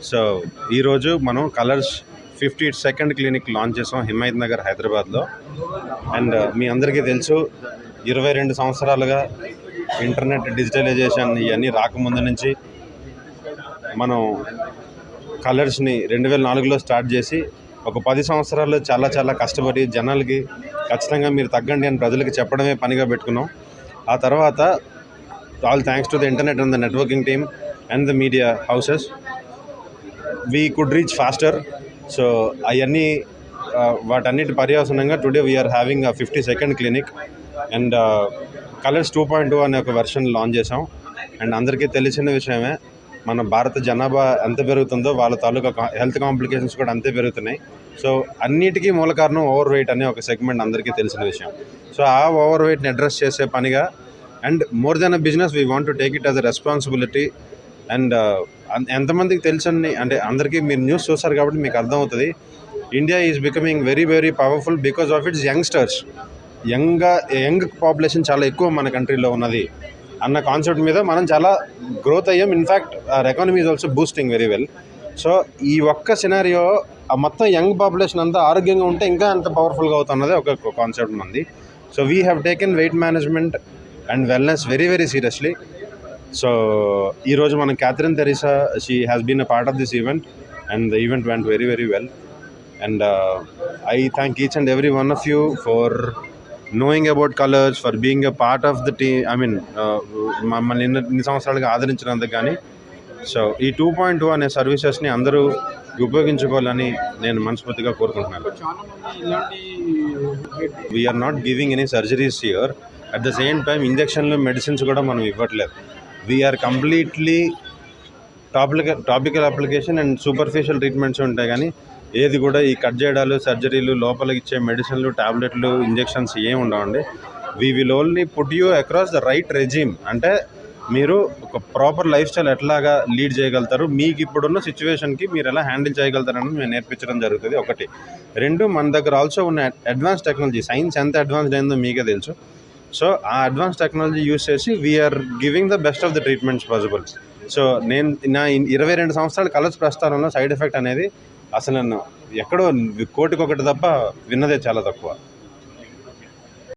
So ఈరోజు మనం colours 52nd clinic launch చేసాం హిమాయత్ నగర్ హైదరాబాద్లో. అండ్ మీ అందరికీ తెలుసు 22 సంవత్సరాలుగా ఇంటర్నెట్ డిజిటలైజేషన్ ఇవన్నీ రాకముందు నుంచి మనం కలర్స్ని 2004లో స్టార్ట్ చేసి ఒక 10 సంవత్సరాలు చాలా చాలా కష్టపడి జనాలకి ఖచ్చితంగా మీరు తగ్గండి అని ప్రజలకి చెప్పడమే పనిగా పెట్టుకున్నాం. ఆ తర్వాత all thanks to the internet and the networking team and the media houses we could reach faster. So అవన్నీ వాటన్నిటి పర్యవసనంగా today we are having 52nd clinic and colours 2.2 అనే ఒక వెర్షన్ లాంచ్ చేసాం. అండ్ అందరికీ తెలిసిన విషయమే, మన భారత జనాభా ఎంత పెరుగుతుందో వాళ్ళ తాలూకా హెల్త్ కాంప్లికేషన్స్ కూడా అంతే పెరుగుతున్నాయి. సో అన్నిటికీ మూల కారణం ఓవర్ వెయిట్ అనే ఒక సెగ్మెంట్ అందరికీ తెలిసిన విషయం. సో ఆ ఓవర్ వెయిట్ని అడ్రస్ చేసే పనిగా and more than a business we want to take it as a responsibility. And ఎంతమందికి తెలుసని అంటే అందరికీ మీరు న్యూస్ చూస్తారు కాబట్టి మీకు అర్థమవుతుంది. India is becoming very very powerful because of it's youngsters. Young population చాలా ఎక్కువ మన కంట్రీలో ఉన్నది అన్న కాన్సెప్ట్ మీద మనం చాలా గ్రోత్ అయ్యాం. In fact our economy is also boosting very well. So ఈ ఒక్క సినారియో ఆ మొత్తం యంగ్ పాపులేషన్ అంతా ఆరోగ్యంగా ఉంటే ఇంకా అంత పవర్ఫుల్గా అవుతున్నది ఒక కాన్సెప్ట్ మంది. So we have taken weight management and wellness very very seriously. So ఈరోజు మనం Catherine Tresa she has been a part of this event and the event went very very well. And I thank each and every one of you for knowing about colors, for being a part of the team. I mean మమ్మల్ని ఇన్ని సంవత్సరాలుగా ఆదరించినందుకు కానీ. So ఈ 2.2 అనే సర్వీసెస్ని అందరూ ఉపయోగించుకోవాలని నేను మనస్ఫూర్తిగా కోరుకుంటున్నాను. We are not giving any surgeries here. At the same time ఇంజెక్షన్లు మెడిసిన్స్ కూడా మనం ఇవ్వట్లేదు. We are completely topical application and superficial treatments ఉంటాయి, కానీ ఏది కూడా ఈ కట్ చేయడాలు, సర్జరీలు, లోపలికి ఇచ్చే మెడిసిన్లు, టాబ్లెట్లు, ఇంజెక్షన్స్ ఏమి ఉండవండి. We will only put you across the right regime. అంటే మీరు ఒక ప్రాపర్ లైఫ్ స్టైల్ ఎట్లాగా లీడ్ చేయగలుగుతారు, మీకు ఇప్పుడున్న సిచ్యువేషన్కి మీరు ఎలా హ్యాండిల్ చేయగలుగుతారని మేము నేర్పించడం జరుగుతుంది. ఒకటి. రెండు, మన దగ్గర ఆల్సో ఉన్న అడ్వాన్స్ టెక్నాలజీ, సైన్స్ ఎంత అడ్వాన్స్డ్ అయిందో మీకే తెలుసు. సో ఆ అడ్వాన్స్ టెక్నాలజీ యూస్ చేసి we are giving the best of the treatments possible. So నేను నా 22 సంవత్సరాల కలర్స్ ప్రస్థానంలో సైడ్ ఎఫెక్ట్ అనేది అసలు నన్ను ఎక్కడో కోటికొకటి తప్ప విన్నదే చాలా తక్కువ.